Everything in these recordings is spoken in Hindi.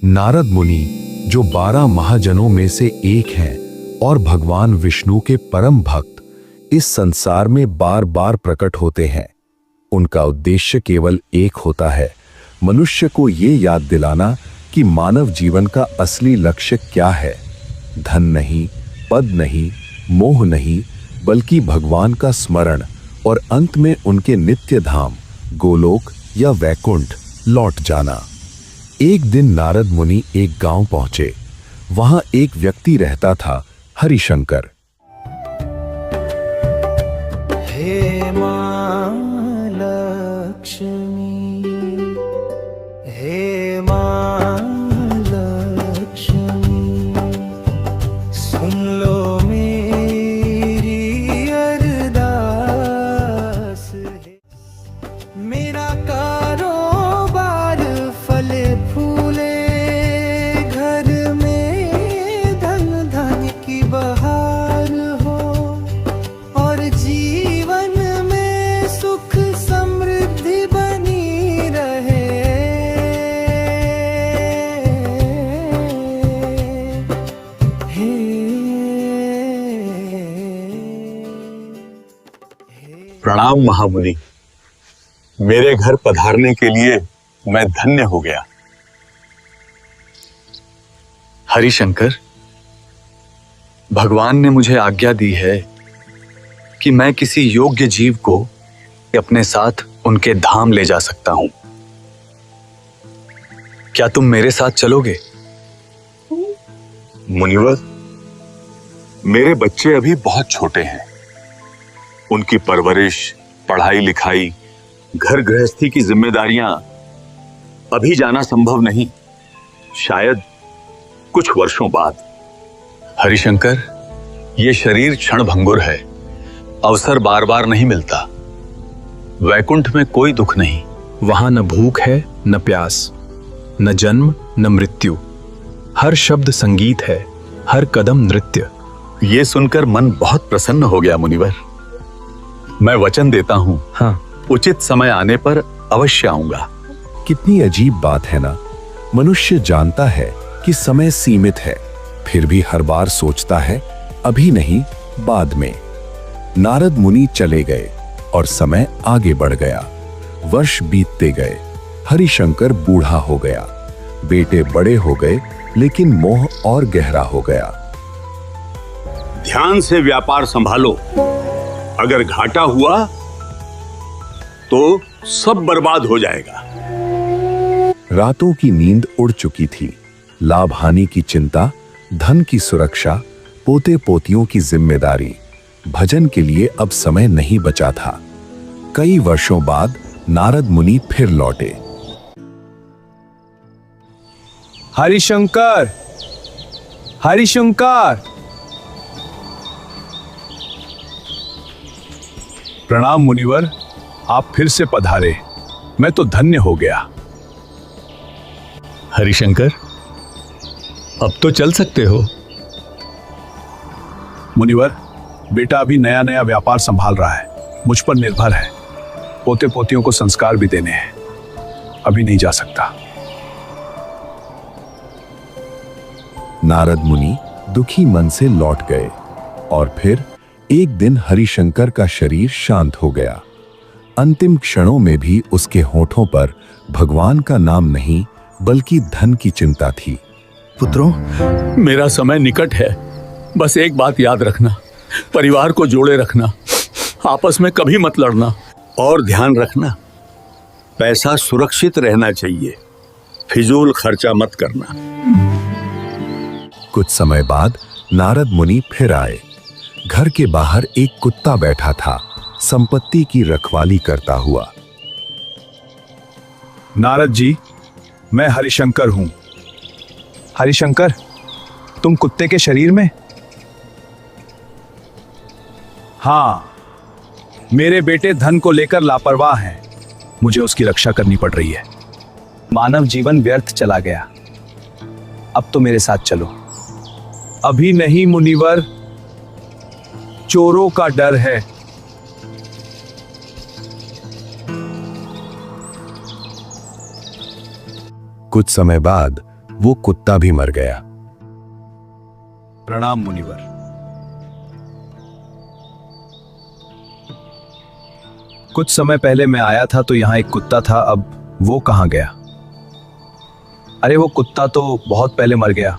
नारद मुनि, जो 12 महाजनों में से एक हैं और भगवान विष्णु के परम भक्त, इस संसार में बार बार प्रकट होते हैं। उनका उद्देश्य केवल एक होता है, मनुष्य को ये याद दिलाना कि मानव जीवन का असली लक्ष्य क्या है। धन नहीं, पद नहीं, मोह नहीं, बल्कि भगवान का स्मरण और अंत में उनके नित्य धाम गोलोक या वैकुंठ लौट जाना। एक दिन नारद मुनि एक गांव पहुंचे। वहां एक व्यक्ति रहता था, हरिशंकर। हे मां लक्ष्मी, हे मां लक्ष्मी, सुन लो मेरी अरदास है। मेरा कारोबार फले फूले, घर में धन धन की बहार हो, और जीवन में सुख समृद्धि बनी रहे। प्रणाम महामुनि, मेरे घर पधारने के लिए मैं धन्य हो गया। हरिशंकर, भगवान ने मुझे आज्ञा दी है कि मैं किसी योग्य जीव को अपने साथ उनके धाम ले जा सकता हूं। क्या तुम मेरे साथ चलोगे? मुनिवर, मेरे बच्चे अभी बहुत छोटे हैं। उनकी परवरिश, पढ़ाई लिखाई, घर गृहस्थी की जिम्मेदारियां, अभी जाना संभव नहीं। शायद कुछ वर्षों बाद। हरिशंकर, ये शरीर क्षणभंगुर है, अवसर बार बार नहीं मिलता। वैकुंठ में कोई दुख नहीं, वहां न भूख है न प्यास, न जन्म न मृत्यु। हर शब्द संगीत है, हर कदम नृत्य। ये सुनकर मन बहुत प्रसन्न हो गया मुनिवर। मैं वचन देता हूं, हाँ, उचित समय आने पर अवश्य आऊंगा। कितनी अजीब बात है ना। मनुष्य जानता है कि समय सीमित है, फिर भी हर बार सोचता है अभी नहीं, बाद में। नारद मुनि चले गए और समय आगे बढ़ गया। वर्ष बीतते गए। हरिशंकर बूढ़ा हो गया। बेटे बड़े हो गए, लेकिन मोह और गहरा हो गया। ध्यान से व्यापार संभालो, अगर घाटा हुआ तो सब बर्बाद हो जाएगा। रातों की नींद उड़ चुकी थी। लाभ हानि की चिंता, धन की सुरक्षा, पोते पोतियों की जिम्मेदारी, भजन के लिए अब समय नहीं बचा था। कई वर्षों बाद नारद मुनि फिर लौटे। हरिशंकर, हरिशंकर। प्रणाम मुनिवर, आप फिर से पधारे। मैं तो धन्य हो गया। हरिशंकर, अब तो चल सकते हो। मुनिवर, बेटा अभी नया नया व्यापार संभाल रहा है, मुझ पर निर्भर है। पोते पोतियों को संस्कार भी देने हैं, अभी नहीं जा सकता। नारद मुनि दुखी मन से लौट गए और फिर एक दिन हरिशंकर का शरीर शांत हो गया। अंतिम क्षणों में भी उसके होठों पर भगवान का नाम नहीं, बल्कि धन की चिंता थी। पुत्रों, मेरा समय निकट है। बस एक बात याद रखना, परिवार को जोड़े रखना, आपस में कभी मत लड़ना, और ध्यान रखना पैसा सुरक्षित रहना चाहिए, फिजूल खर्चा मत करना। कुछ समय बाद नारद मुनि फिर आए। घर के बाहर एक कुत्ता बैठा था, संपत्ति की रखवाली करता हुआ। नारद जी, मैं हरिशंकर हूं। हरिशंकर, तुम कुत्ते के शरीर में? हाँ, मेरे बेटे धन को लेकर लापरवाह हैं। मुझे उसकी रक्षा करनी पड़ रही है। मानव जीवन व्यर्थ चला गया, अब तो मेरे साथ चलो। अभी नहीं मुनिवर, चोरों का डर है। कुछ समय बाद वो कुत्ता भी मर गया। प्रणाम मुनिवर। कुछ समय पहले मैं आया था तो यहाँ एक कुत्ता था, अब वो कहाँ गया? अरे वो कुत्ता तो बहुत पहले मर गया।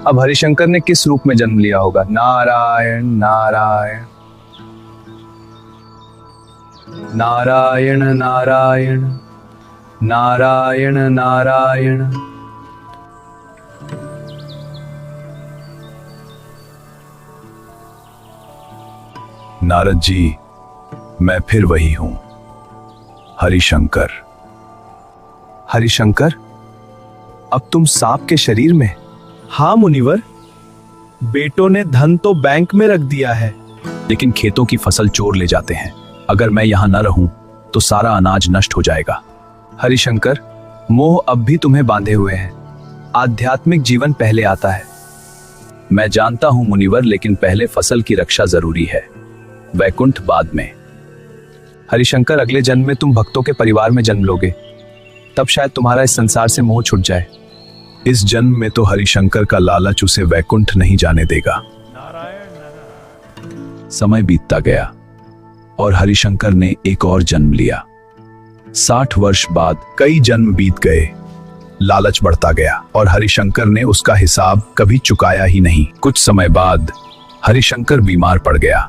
अब हरिशंकर ने किस रूप में जन्म लिया होगा? नारायण नारायण नारायण नारायण नारायण नारायण। नारद जी, मैं फिर वही हूं, हरिशंकर। हरिशंकर, अब तुम सांप के शरीर में? हाँ मुनिवर, बेटों ने धन तो बैंक में रख दिया है, लेकिन खेतों की फसल चोर ले जाते हैं। अगर मैं यहां न रहूं तो सारा अनाज नष्ट हो जाएगा। हरिशंकर, मोह अब भी तुम्हें बांधे हुए हैं। आध्यात्मिक जीवन पहले आता है। मैं जानता हूं मुनिवर, लेकिन पहले फसल की रक्षा जरूरी है, वैकुंठ बाद में। हरिशंकर, अगले जन्म में तुम भक्तों के परिवार में जन्म लोगे, तब शायद तुम्हारा इस संसार से मोह छूट जाए। इस जन्म में तो हरिशंकर का लालच उसे वैकुंठ नहीं जाने देगा। समय बीतता गया और हरिशंकर ने एक और जन्म लिया। 60 वर्ष बाद कई जन्म बीत गए, लालच बढ़ता गया और हरिशंकर ने उसका हिसाब कभी चुकाया ही नहीं। कुछ समय बाद हरिशंकर बीमार पड़ गया,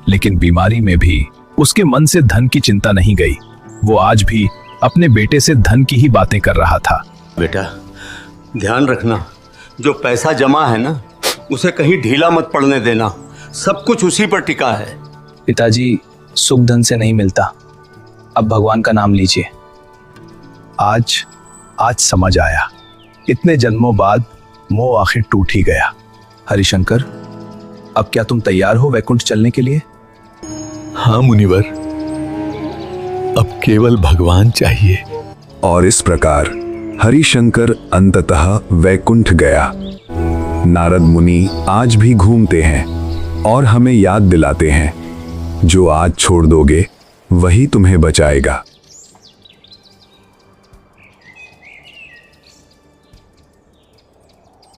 लेकिन बीमारी में भी उसके मन से धन की चिंता नहीं गई। वो आज भी अपने बेटे से धन की ही बातें कर रहा था। बेटा, ध्यान रखना, जो पैसा जमा है ना, उसे कहीं ढीला मत पड़ने देना। सब कुछ उसी पर टिका है। पिताजी, सुख धन से नहीं मिलता, अब भगवान का नाम लीजिए। आज समझ आया, इतने जन्मों बाद मोह आखिर टूट ही गया। हरिशंकर, अब क्या तुम तैयार हो वैकुंठ चलने के लिए? हाँ मुनिवर, अब केवल भगवान चाहिए। और इस प्रकार हरिशंकर अंततः वैकुंठ गया। नारद मुनि आज भी घूमते हैं और हमें याद दिलाते हैं, जो आज छोड़ दोगे वही तुम्हें बचाएगा।